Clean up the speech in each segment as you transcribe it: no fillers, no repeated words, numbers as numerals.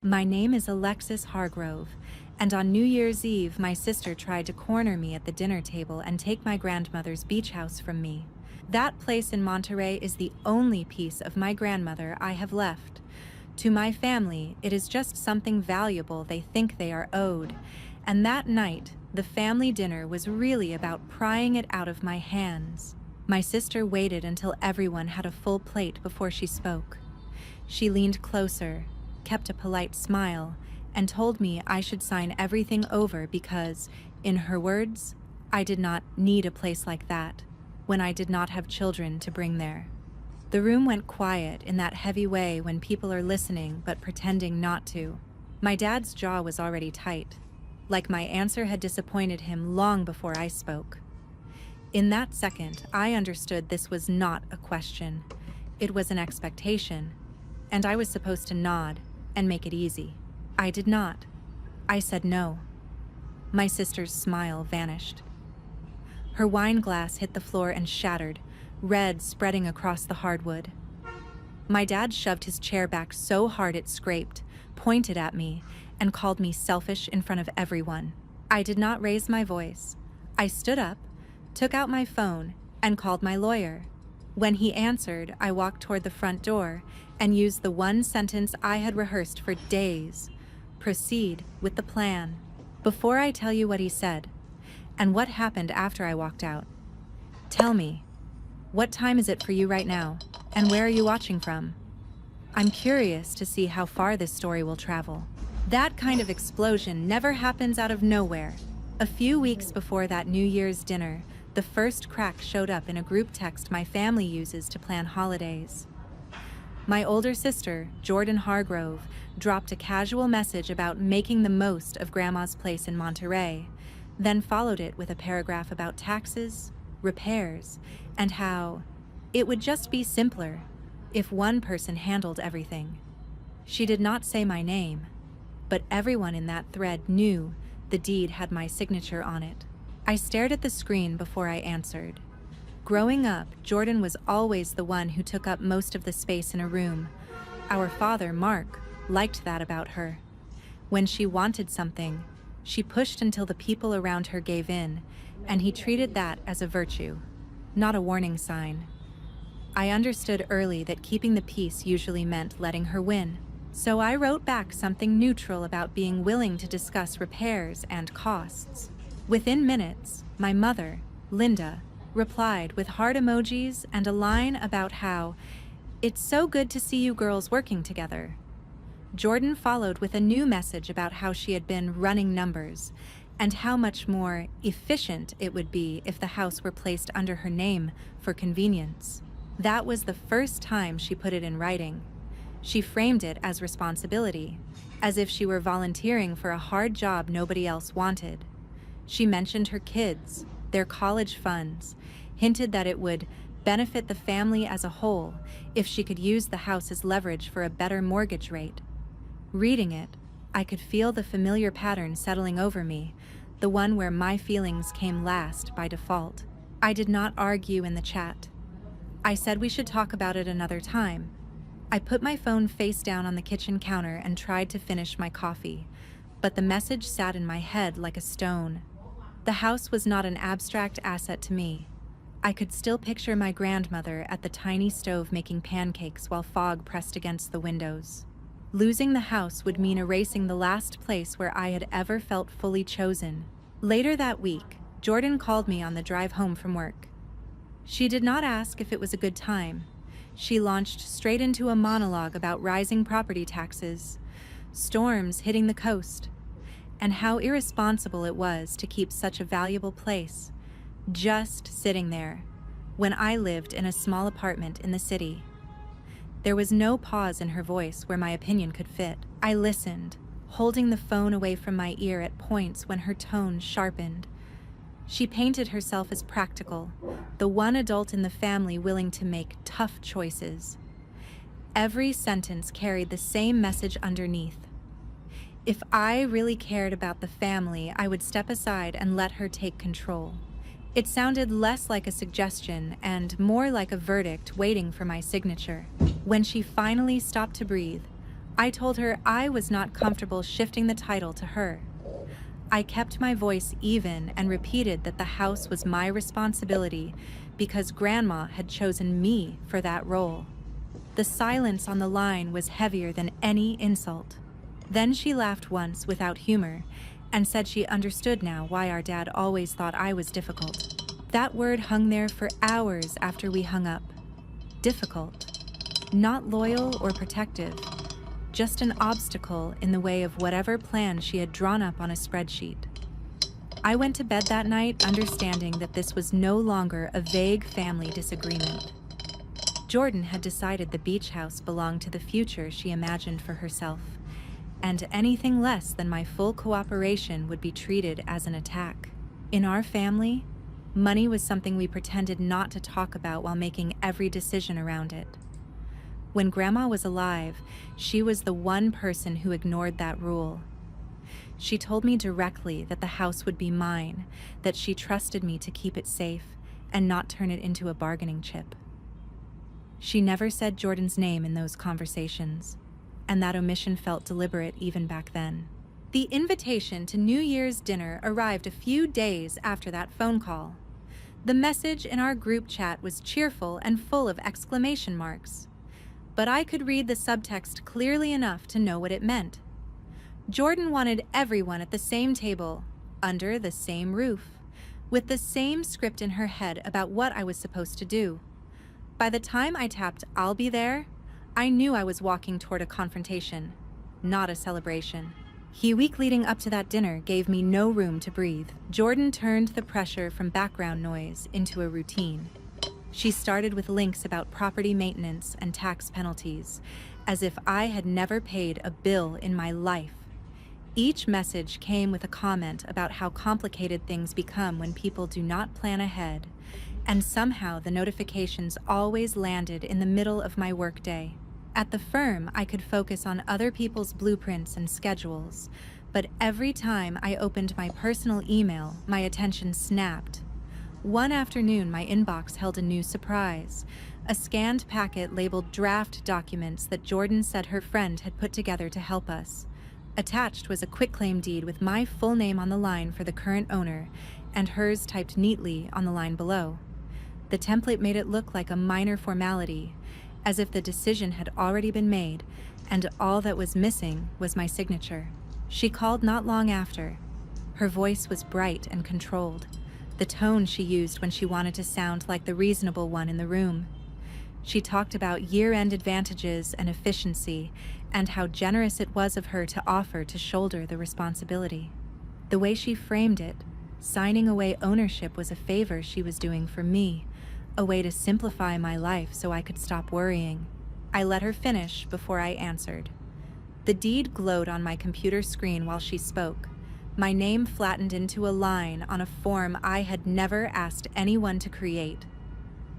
My name is Alexis Hargrove, and on New Year's Eve, my sister tried to corner me at the dinner table and take my grandmother's beach house from me. That place in Monterey is the only piece of my grandmother I have left. To my family, it is just something valuable they think they are owed, and that night, the family dinner was really about prying it out of my hands. My sister waited until everyone had a full plate before she spoke. She leaned closer, kept a polite smile, and told me I should sign everything over because, in her words, I did not need a place like that when I did not have children to bring there. The room went quiet in that heavy way when people are listening but pretending not to. My dad's jaw was already tight, like my answer had disappointed him long before I spoke. In that second, I understood this was not a question. It was an expectation, and I was supposed to nod and make it easy. I did not. I said no. My sister's smile vanished. Her wine glass hit the floor and shattered, red spreading across the hardwood. My dad shoved his chair back so hard it scraped, pointed at me, and called me selfish in front of everyone. I did not raise my voice. I stood up, took out my phone, and called my lawyer. When he answered, I walked toward the front door and used the one sentence I had rehearsed for days. Proceed with the plan. Before I tell you what he said, and what happened after I walked out, tell me, what time is it for you right now, and where are you watching from? I'm curious to see how far this story will travel. That kind of explosion never happens out of nowhere. A few weeks before that New Year's dinner, the first crack showed up in a group text my family uses to plan holidays. My older sister, Jordan Hargrove, dropped a casual message about making the most of Grandma's place in Monterey, then followed it with a paragraph about taxes, repairs, and how it would just be simpler if one person handled everything. She did not say my name, but everyone in that thread knew the deed had my signature on it. I stared at the screen before I answered. Growing up, Jordan was always the one who took up most of the space in a room. Our father, Mark, liked that about her. When she wanted something, she pushed until the people around her gave in, and he treated that as a virtue, not a warning sign. I understood early that keeping the peace usually meant letting her win. So I wrote back something neutral about being willing to discuss repairs and costs. Within minutes, my mother, Linda, replied with heart emojis and a line about how, "It's so good to see you girls working together." Jordan followed with a new message about how she had been running numbers and how much more efficient it would be if the house were placed under her name for convenience. That was the first time she put it in writing. She framed it as responsibility, as if she were volunteering for a hard job nobody else wanted. She mentioned her kids, their college funds, hinted that it would benefit the family as a whole if she could use the house as leverage for a better mortgage rate. Reading it, I could feel the familiar pattern settling over me, the one where my feelings came last by default. I did not argue in the chat. I said we should talk about it another time. I put my phone face down on the kitchen counter and tried to finish my coffee, but the message sat in my head like a stone. The house was not an abstract asset to me. I could still picture my grandmother at the tiny stove making pancakes while fog pressed against the windows. Losing the house would mean erasing the last place where I had ever felt fully chosen. Later that week, Jordan called me on the drive home from work. She did not ask if it was a good time. She launched straight into a monologue about rising property taxes, storms hitting the coast, and how irresponsible it was to keep such a valuable place just sitting there when I lived in a small apartment in the city. There was no pause in her voice where my opinion could fit. I listened, holding the phone away from my ear at points when her tone sharpened. She painted herself as practical, the one adult in the family willing to make tough choices. Every sentence carried the same message underneath. If I really cared about the family, I would step aside and let her take control. It sounded less like a suggestion and more like a verdict waiting for my signature. When she finally stopped to breathe, I told her I was not comfortable shifting the title to her. I kept my voice even and repeated that the house was my responsibility because Grandma had chosen me for that role. The silence on the line was heavier than any insult. Then she laughed once without humor and said she understood now why our dad always thought I was difficult. That word hung there for hours after we hung up. Difficult. Not loyal or protective, just an obstacle in the way of whatever plan she had drawn up on a spreadsheet. I went to bed that night understanding that this was no longer a vague family disagreement. Jordan had decided the beach house belonged to the future she imagined for herself, and anything less than my full cooperation would be treated as an attack. In our family, money was something we pretended not to talk about while making every decision around it. When Grandma was alive, she was the one person who ignored that rule. She told me directly that the house would be mine, that she trusted me to keep it safe and not turn it into a bargaining chip. She never said Jordan's name in those conversations, and that omission felt deliberate even back then. The invitation to New Year's dinner arrived a few days after that phone call. The message in our group chat was cheerful and full of exclamation marks, but I could read the subtext clearly enough to know what it meant. Jordan wanted everyone at the same table, under the same roof, with the same script in her head about what I was supposed to do. By the time I tapped "I'll be there," I knew I was walking toward a confrontation, not a celebration. The week leading up to that dinner gave me no room to breathe. Jordan turned the pressure from background noise into a routine. She started with links about property maintenance and tax penalties, as if I had never paid a bill in my life. Each message came with a comment about how complicated things become when people do not plan ahead, and somehow the notifications always landed in the middle of my workday. At the firm, I could focus on other people's blueprints and schedules, but every time I opened my personal email, my attention snapped. One afternoon, my inbox held a new surprise, a scanned packet labeled draft documents that Jordan said her friend had put together to help us. Attached was a quitclaim deed with my full name on the line for the current owner, and hers typed neatly on the line below. The template made it look like a minor formality, as if the decision had already been made, and all that was missing was my signature. She called not long after. Her voice was bright and controlled, the tone she used when she wanted to sound like the reasonable one in the room. She talked about year-end advantages and efficiency, and how generous it was of her to offer to shoulder the responsibility. The way she framed it, signing away ownership was a favor she was doing for me, a way to simplify my life so I could stop worrying. I let her finish before I answered. The deed glowed on my computer screen while she spoke, my name flattened into a line on a form I had never asked anyone to create.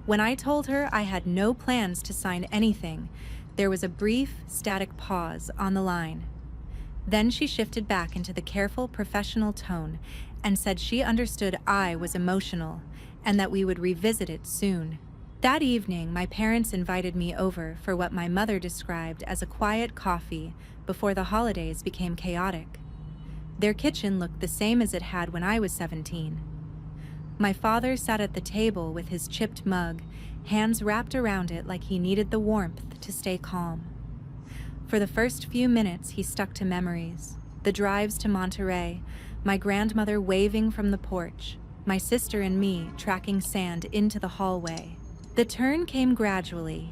When I told her I had no plans to sign anything, there was a brief, static pause on the line. Then she shifted back into the careful, professional tone and said she understood I was emotional and that we would revisit it soon. That evening, my parents invited me over for what my mother described as a quiet coffee before the holidays became chaotic. Their kitchen looked the same as it had when I was 17. My father sat at the table with his chipped mug, hands wrapped around it like he needed the warmth to stay calm. For the first few minutes, he stuck to memories. The drives to Monterey, my grandmother waving from the porch, my sister and me tracking sand into the hallway. The turn came gradually.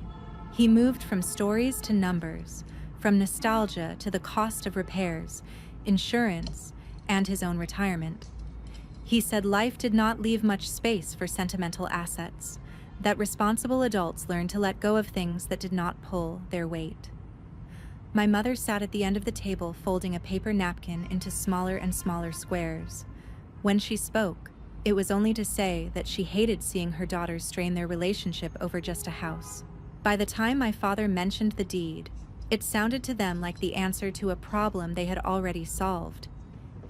He moved from stories to numbers, from nostalgia to the cost of repairs, insurance, and his own retirement. He said life did not leave much space for sentimental assets, that responsible adults learned to let go of things that did not pull their weight. My mother sat at the end of the table folding a paper napkin into smaller and smaller squares. When she spoke, it was only to say that she hated seeing her daughters strain their relationship over just a house. By the time my father mentioned the deed, it sounded to them like the answer to a problem they had already solved.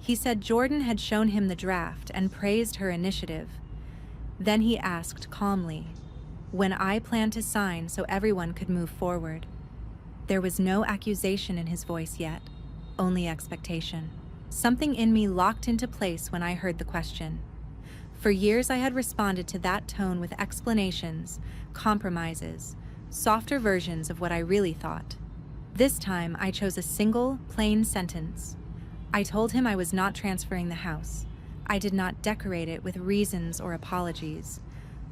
He said Jordan had shown him the draft and praised her initiative. Then he asked calmly, when I planned to sign so everyone could move forward. There was no accusation in his voice yet, only expectation. Something in me locked into place when I heard the question. For years I had responded to that tone with explanations, compromises, softer versions of what I really thought. This time I chose a single, plain sentence. I told him I was not transferring the house. I did not decorate it with reasons or apologies.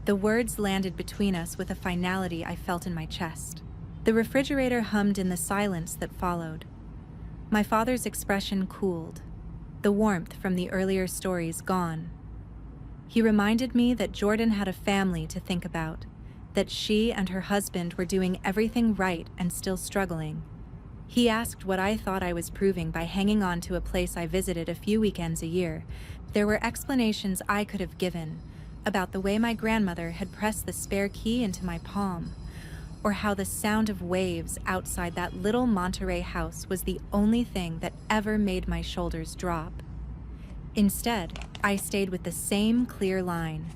The words landed between us with a finality I felt in my chest. The refrigerator hummed in the silence that followed. My father's expression cooled, the warmth from the earlier stories gone. He reminded me that Jordan had a family to think about, that she and her husband were doing everything right and still struggling. He asked what I thought I was proving by hanging on to a place I visited a few weekends a year. There were explanations I could have given about the way my grandmother had pressed the spare key into my palm, or how the sound of waves outside that little Monterey house was the only thing that ever made my shoulders drop. Instead, I stayed with the same clear line.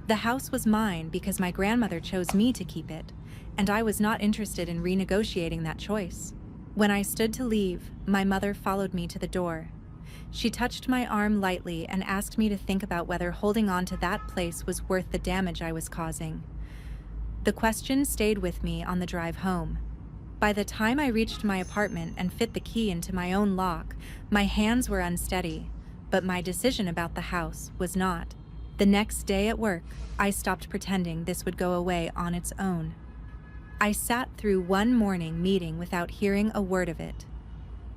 The house was mine because my grandmother chose me to keep it, and I was not interested in renegotiating that choice. When I stood to leave, my mother followed me to the door. She touched my arm lightly and asked me to think about whether holding on to that place was worth the damage I was causing. The question stayed with me on the drive home. By the time I reached my apartment and fit the key into my own lock, my hands were unsteady, but my decision about the house was not. The next day at work, I stopped pretending this would go away on its own. I sat through one morning meeting without hearing a word of it.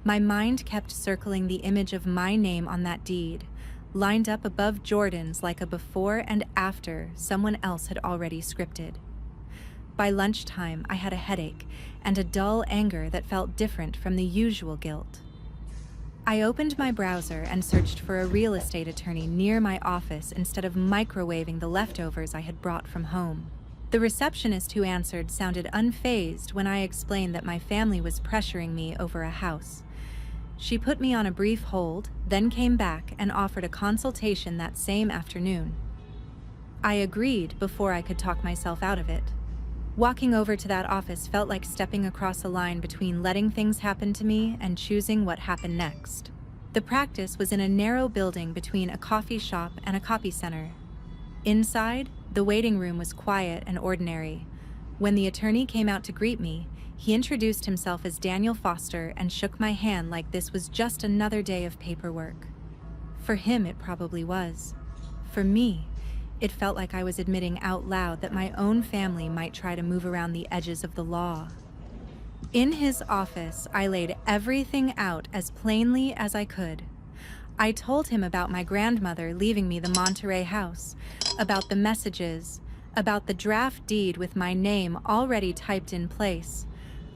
My mind kept circling the image of my name on that deed, lined up above Jordan's like a before and after someone else had already scripted. By lunchtime, I had a headache and a dull anger that felt different from the usual guilt. I opened my browser and searched for a real estate attorney near my office instead of microwaving the leftovers I had brought from home. The receptionist who answered sounded unfazed when I explained that my family was pressuring me over a house. She put me on a brief hold, then came back and offered a consultation that same afternoon. I agreed before I could talk myself out of it. Walking over to that office felt like stepping across a line between letting things happen to me and choosing what happened next. The practice was in a narrow building between a coffee shop and a copy center. Inside, the waiting room was quiet and ordinary. When the attorney came out to greet me, he introduced himself as Daniel Foster and shook my hand like this was just another day of paperwork. For him, it probably was. For me, it felt like I was admitting out loud that my own family might try to move around the edges of the law. In his office, I laid everything out as plainly as I could. I told him about my grandmother leaving me the Monterey house, about the messages, about the draft deed with my name already typed in place.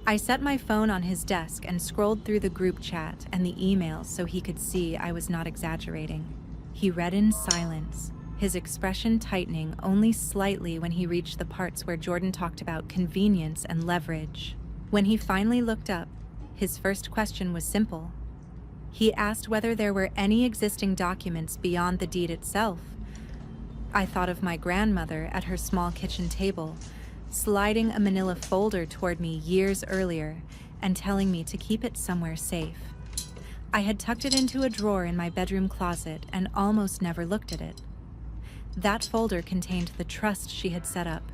I set my phone on his desk and scrolled through the group chat and the emails so he could see I was not exaggerating. He read in silence, his expression tightening only slightly when he reached the parts where Jordan talked about convenience and leverage. When he finally looked up, his first question was simple. He asked whether there were any existing documents beyond the deed itself. I thought of my grandmother at her small kitchen table, sliding a manila folder toward me years earlier and telling me to keep it somewhere safe. I had tucked it into a drawer in my bedroom closet and almost never looked at it. That folder contained the trust she had set up,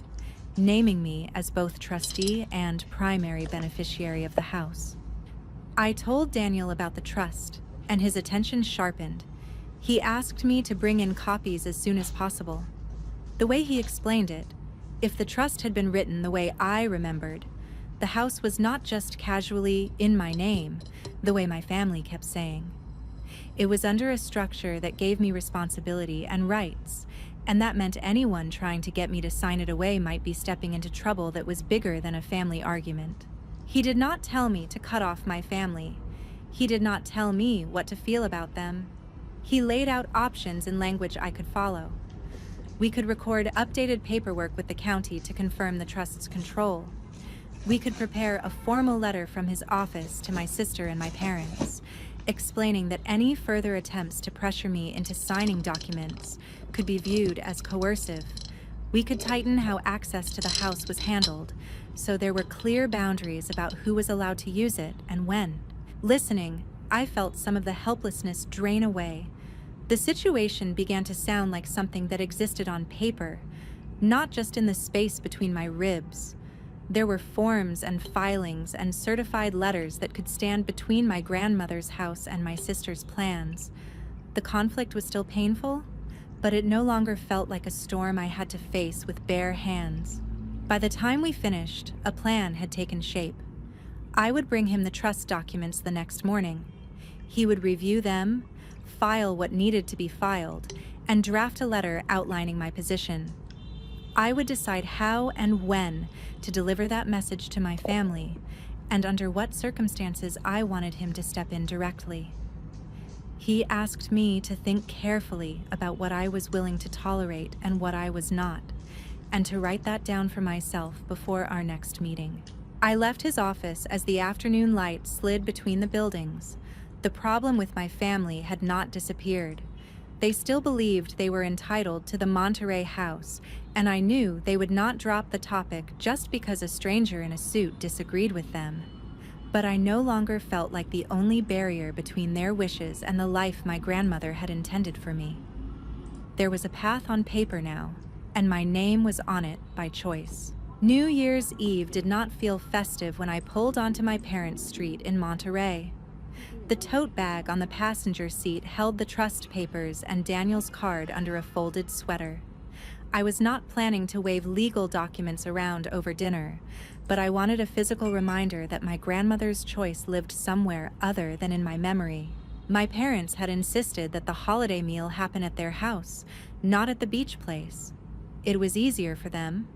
naming me as both trustee and primary beneficiary of the house. I told Daniel about the trust, and his attention sharpened. He asked me to bring in copies as soon as possible. The way he explained it, if the trust had been written the way I remembered, the house was not just casually in my name, the way my family kept saying. It was under a structure that gave me responsibility and rights, and that meant anyone trying to get me to sign it away might be stepping into trouble that was bigger than a family argument. He did not tell me to cut off my family. He did not tell me what to feel about them. He laid out options in language I could follow. We could record updated paperwork with the county to confirm the trust's control. We could prepare a formal letter from his office to my sister and my parents, explaining that any further attempts to pressure me into signing documents could be viewed as coercive. We could tighten how access to the house was handled, so there were clear boundaries about who was allowed to use it and when. Listening, I felt some of the helplessness drain away. The situation began to sound like something that existed on paper, not just in the space between my ribs. There were forms and filings and certified letters that could stand between my grandmother's house and my sister's plans. The conflict was still painful, but it no longer felt like a storm I had to face with bare hands. By the time we finished, a plan had taken shape. I would bring him the trust documents the next morning. He would review them, file what needed to be filed, and draft a letter outlining my position. I would decide how and when to deliver that message to my family, and under what circumstances I wanted him to step in directly. He asked me to think carefully about what I was willing to tolerate and what I was not, and to write that down for myself before our next meeting. I left his office as the afternoon light slid between the buildings. The problem with my family had not disappeared. They still believed they were entitled to the Monterey house, and I knew they would not drop the topic just because a stranger in a suit disagreed with them. But I no longer felt like the only barrier between their wishes and the life my grandmother had intended for me. There was a path on paper now, and my name was on it by choice. New Year's Eve did not feel festive when I pulled onto my parents' street in Monterey. The tote bag on the passenger seat held the trust papers and Daniel's card under a folded sweater. I was not planning to wave legal documents around over dinner, but I wanted a physical reminder that my grandmother's choice lived somewhere other than in my memory. My parents had insisted that the holiday meal happen at their house, not at the beach place. It was easier for them.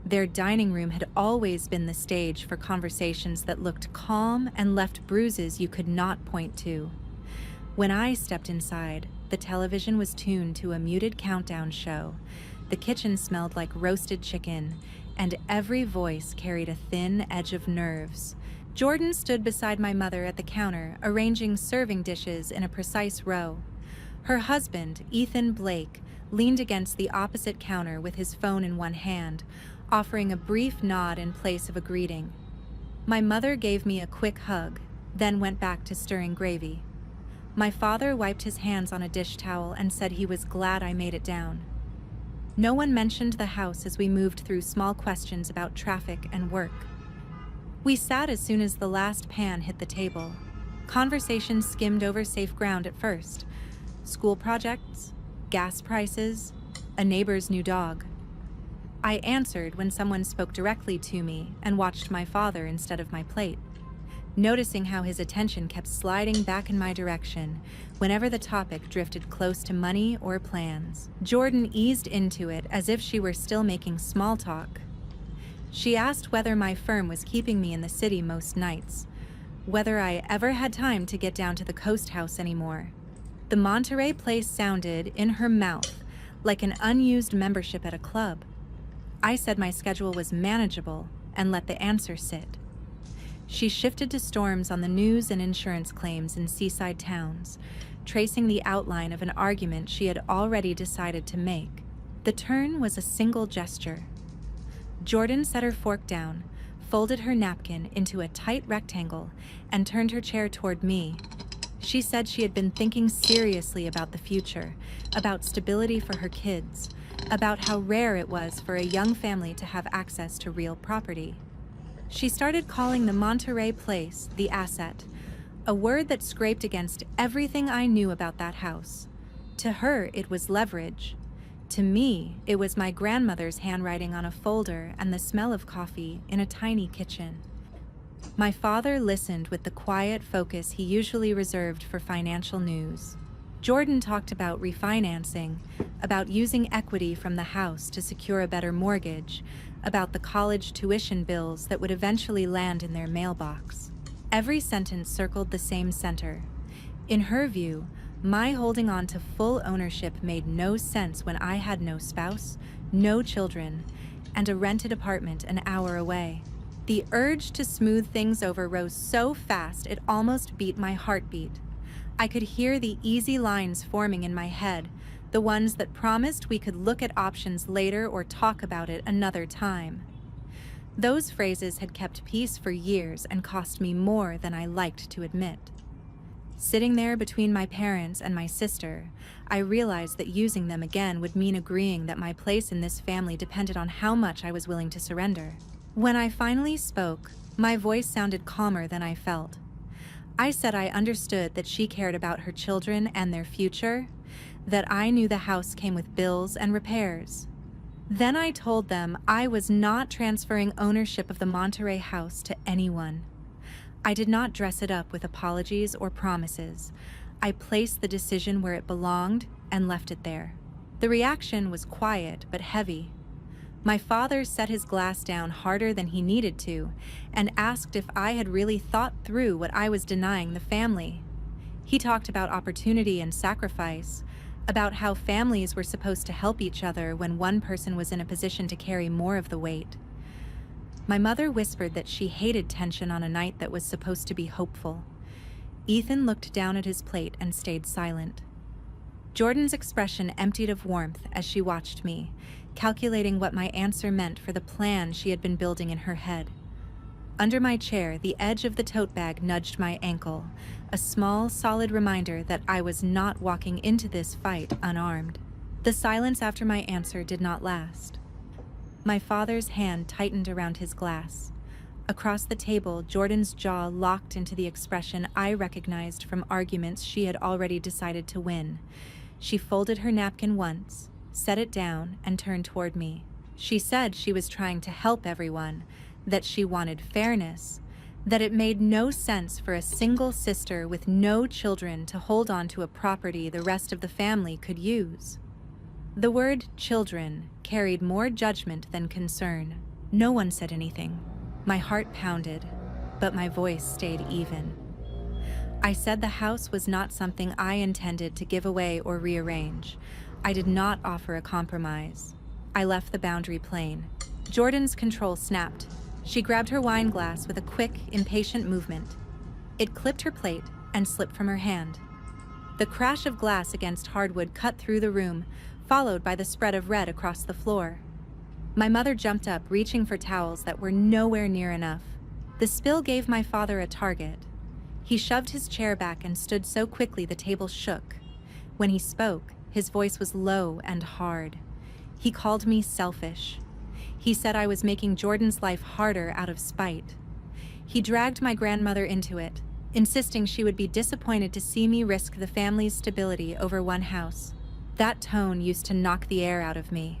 Their dining room had always been the stage for conversations that looked calm and left bruises you could not point to. When I stepped inside, the television was tuned to a muted countdown show. The kitchen smelled like roasted chicken, and every voice carried a thin edge of nerves. Jordan stood beside my mother at the counter, arranging serving dishes in a precise row. Her husband, Ethan Blake, leaned against the opposite counter with his phone in one hand, offering a brief nod in place of a greeting. My mother gave me a quick hug, then went back to stirring gravy. My father wiped his hands on a dish towel and said he was glad I made it down. No one mentioned the house as we moved through small questions about traffic and work. We sat as soon as the last pan hit the table. Conversation skimmed over safe ground at first. School projects, gas prices, a neighbor's new dog. I answered when someone spoke directly to me and watched my father instead of my plate, noticing how his attention kept sliding back in my direction whenever the topic drifted close to money or plans. Jordan eased into it as if she were still making small talk. She asked whether my firm was keeping me in the city most nights, whether I ever had time to get down to the Coast House anymore. The Monterey place sounded, in her mouth, like an unused membership at a club. I said my schedule was manageable and let the answer sit. She shifted to storms on the news and insurance claims in seaside towns, tracing the outline of an argument she had already decided to make. The turn was a single gesture. Jordan set her fork down, folded her napkin into a tight rectangle, and turned her chair toward me. She said she had been thinking seriously about the future, about stability for her kids, about how rare it was for a young family to have access to real property. She started calling the Monterey place the asset, a word that scraped against everything I knew about that house. To her, it was leverage. To me, it was my grandmother's handwriting on a folder and the smell of coffee in a tiny kitchen. My father listened with the quiet focus he usually reserved for financial news. Jordan talked about refinancing, about using equity from the house to secure a better mortgage, about the college tuition bills that would eventually land in their mailbox. Every sentence circled the same center. In her view, my holding on to full ownership made no sense when I had no spouse, no children, and a rented apartment an hour away. The urge to smooth things over rose so fast it almost beat my heartbeat. I could hear the easy lines forming in my head, the ones that promised we could look at options later or talk about it another time. Those phrases had kept peace for years and cost me more than I liked to admit. Sitting there between my parents and my sister, I realized that using them again would mean agreeing that my place in this family depended on how much I was willing to surrender. When I finally spoke, my voice sounded calmer than I felt. I said I understood that she cared about her children and their future, that I knew the house came with bills and repairs. Then I told them I was not transferring ownership of the Monterey house to anyone. I did not dress it up with apologies or promises. I placed the decision where it belonged and left it there. The reaction was quiet but heavy. My father set his glass down harder than he needed to and asked if I had really thought through what I was denying the family. He talked about opportunity and sacrifice, about how families were supposed to help each other when one person was in a position to carry more of the weight. My mother whispered that she hated tension on a night that was supposed to be hopeful. Ethan looked down at his plate and stayed silent. Jordan's expression emptied of warmth as she watched me, calculating what my answer meant for the plan she had been building in her head. Under my chair, the edge of the tote bag nudged my ankle, a small, solid reminder that I was not walking into this fight unarmed. The silence after my answer did not last. My father's hand tightened around his glass. Across the table, Jordan's jaw locked into the expression I recognized from arguments she had already decided to win. She folded her napkin once, set it down, and turned toward me. She said she was trying to help everyone, that she wanted fairness, that it made no sense for a single sister with no children to hold on to a property the rest of the family could use. The word children carried more judgment than concern. No one said anything. My heart pounded, but my voice stayed even. I said the house was not something I intended to give away or rearrange. I did not offer a compromise. I left the boundary plain. Jordan's control snapped. She grabbed her wine glass with a quick, impatient movement. It clipped her plate and slipped from her hand. The crash of glass against hardwood cut through the room, followed by the spread of red across the floor. My mother jumped up, reaching for towels that were nowhere near enough. The spill gave my father a target. He shoved his chair back and stood so quickly the table shook. When he spoke, his voice was low and hard. He called me selfish. He said I was making Jordan's life harder out of spite. He dragged my grandmother into it, insisting she would be disappointed to see me risk the family's stability over one house. That tone used to knock the air out of me.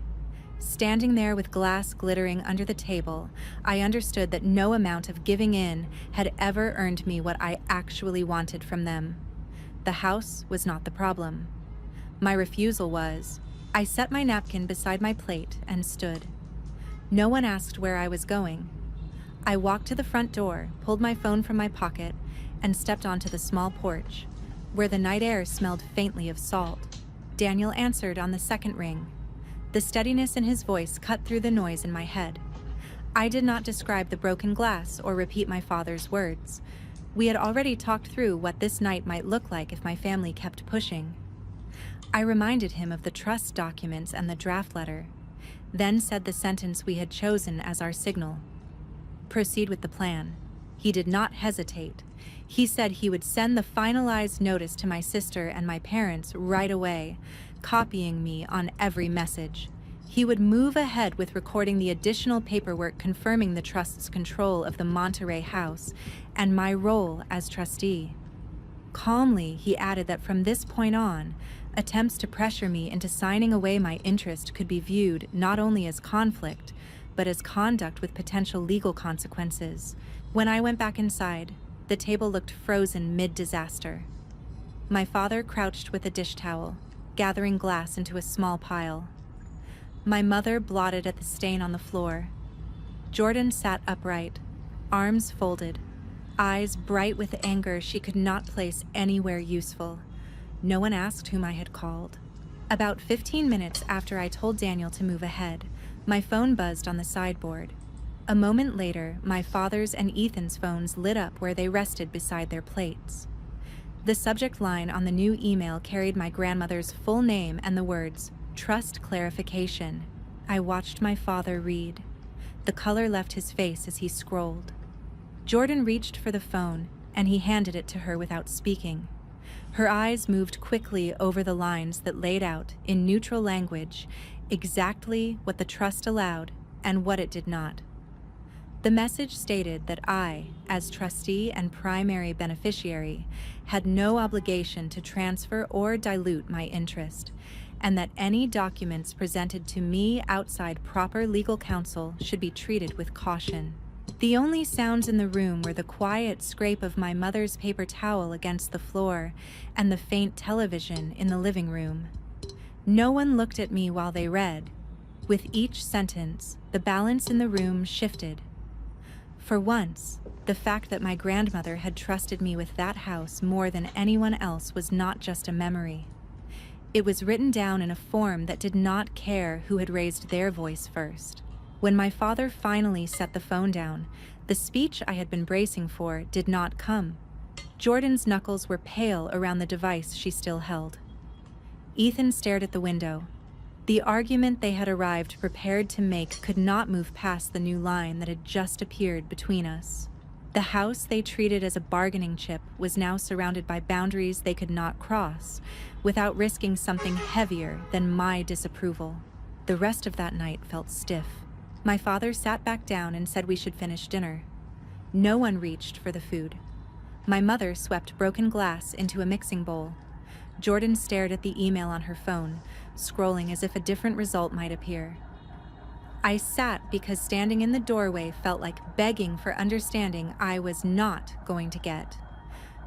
Standing there with glass glittering under the table, I understood that no amount of giving in had ever earned me what I actually wanted from them. The house was not the problem. My refusal was. I set my napkin beside my plate and stood. No one asked where I was going. I walked to the front door, pulled my phone from my pocket, and stepped onto the small porch, where the night air smelled faintly of salt. Daniel answered on the second ring. The steadiness in his voice cut through the noise in my head. I did not describe the broken glass or repeat my father's words. We had already talked through what this night might look like if my family kept pushing. I reminded him of the trust documents and the draft letter, then said the sentence we had chosen as our signal. Proceed with the plan. He did not hesitate. He said he would send the finalized notice to my sister and my parents right away, copying me on every message. He would move ahead with recording the additional paperwork confirming the trust's control of the Monterey house and my role as trustee. Calmly, he added that from this point on, attempts to pressure me into signing away my interest could be viewed not only as conflict, but as conduct with potential legal consequences. When I went back inside, the table looked frozen mid-disaster. My father crouched with a dish towel, gathering glass into a small pile. My mother blotted at the stain on the floor. Jordan sat upright, arms folded, eyes bright with anger she could not place anywhere useful. No one asked whom I had called. About 15 minutes after I told Daniel to move ahead, my phone buzzed on the sideboard. A moment later, my father's and Ethan's phones lit up where they rested beside their plates. The subject line on the new email carried my grandmother's full name and the words, "Trust clarification." I watched my father read. The color left his face as he scrolled. Jordan reached for the phone, and he handed it to her without speaking. Her eyes moved quickly over the lines that laid out, in neutral language, exactly what the trust allowed and what it did not. The message stated that I, as trustee and primary beneficiary, had no obligation to transfer or dilute my interest, and that any documents presented to me outside proper legal counsel should be treated with caution. The only sounds in the room were the quiet scrape of my mother's paper towel against the floor and the faint television in the living room. No one looked at me while they read. With each sentence, the balance in the room shifted. For once, the fact that my grandmother had trusted me with that house more than anyone else was not just a memory. It was written down in a form that did not care who had raised their voice first. When my father finally set the phone down, the speech I had been bracing for did not come. Jordan's knuckles were pale around the device she still held. Ethan stared at the window. The argument they had arrived prepared to make could not move past the new line that had just appeared between us. The house they treated as a bargaining chip was now surrounded by boundaries they could not cross, without risking something heavier than my disapproval. The rest of that night felt stiff. My father sat back down and said we should finish dinner. No one reached for the food. My mother swept broken glass into a mixing bowl. Jordan stared at the email on her phone, scrolling as if a different result might appear. I sat because standing in the doorway felt like begging for understanding I was not going to get.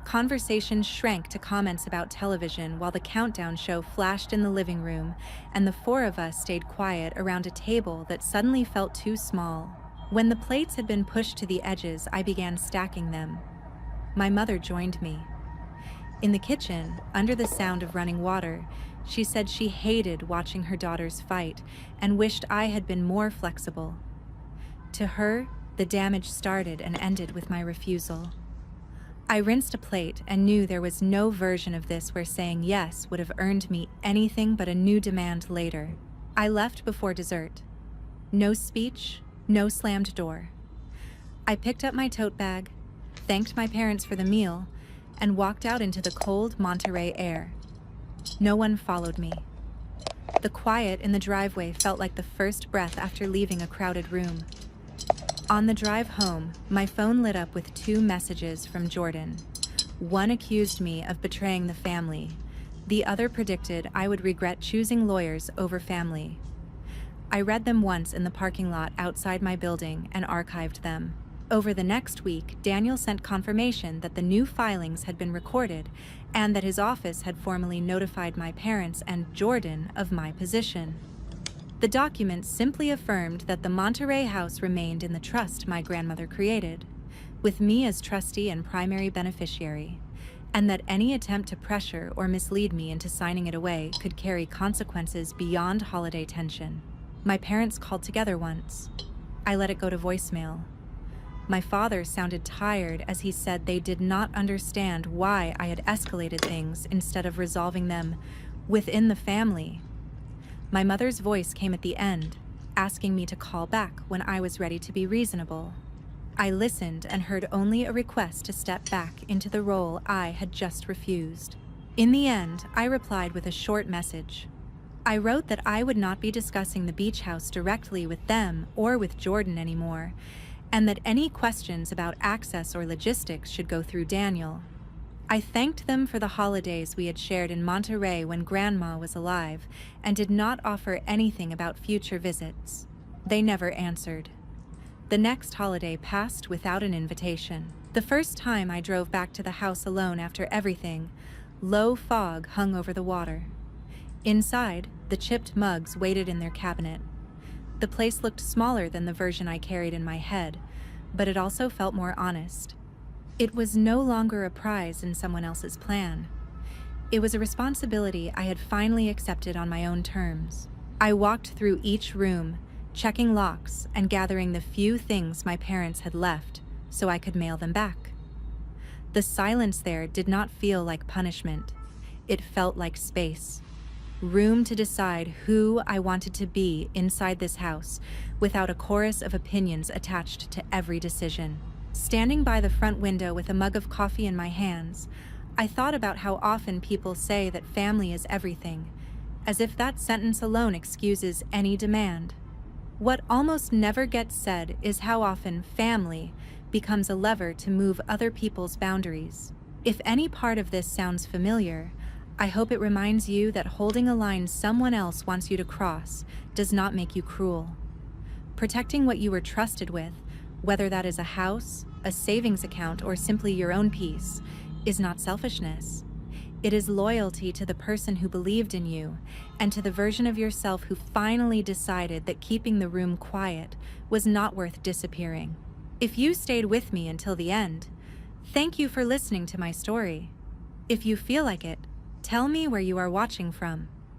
Conversation shrank to comments about television while the countdown show flashed in the living room, and the four of us stayed quiet around a table that suddenly felt too small. When the plates had been pushed to the edges, I began stacking them. My mother joined me. In the kitchen, under the sound of running water, she said she hated watching her daughters fight and wished I had been more flexible. To her, the damage started and ended with my refusal. I rinsed a plate and knew there was no version of this where saying yes would have earned me anything but a new demand later. I left before dessert. No speech, no slammed door. I picked up my tote bag, thanked my parents for the meal, and walked out into the cold Monterey air. No one followed me. The quiet in the driveway felt like the first breath after leaving a crowded room. On the drive home, my phone lit up with 2 messages from Jordan. One accused me of betraying the family. The other predicted I would regret choosing lawyers over family. I read them once in the parking lot outside my building and archived them. Over the next week, Daniel sent confirmation that the new filings had been recorded and that his office had formally notified my parents and Jordan of my position. The documents simply affirmed that the Monterey house remained in the trust my grandmother created, with me as trustee and primary beneficiary, and that any attempt to pressure or mislead me into signing it away could carry consequences beyond holiday tension. My parents called together once. I let it go to voicemail. My father sounded tired as he said they did not understand why I had escalated things instead of resolving them within the family. My mother's voice came at the end, asking me to call back when I was ready to be reasonable. I listened and heard only a request to step back into the role I had just refused. In the end, I replied with a short message. I wrote that I would not be discussing the beach house directly with them or with Jordan anymore, and that any questions about access or logistics should go through Daniel. I thanked them for the holidays we had shared in Monterey when Grandma was alive, and did not offer anything about future visits. They never answered. The next holiday passed without an invitation. The first time I drove back to the house alone after everything, low fog hung over the water. Inside, the chipped mugs waited in their cabinet. The place looked smaller than the version I carried in my head, but it also felt more honest. It was no longer a prize in someone else's plan. It was a responsibility I had finally accepted on my own terms. I walked through each room, checking locks and gathering the few things my parents had left so I could mail them back. The silence there did not feel like punishment. It felt like space. room to decide who I wanted to be inside this house without a chorus of opinions attached to every decision. Standing by the front window with a mug of coffee in my hands, I thought about how often people say that family is everything, as if that sentence alone excuses any demand. What almost never gets said is how often family becomes a lever to move other people's boundaries. If any part of this sounds familiar, I hope it reminds you that holding a line someone else wants you to cross does not make you cruel. Protecting what you were trusted with, whether that is a house, a savings account, or simply your own peace, is not selfishness. It is loyalty to the person who believed in you and to the version of yourself who finally decided that keeping the room quiet was not worth disappearing. If you stayed with me until the end, thank you for listening to my story. If you feel like it, tell me where you are watching from.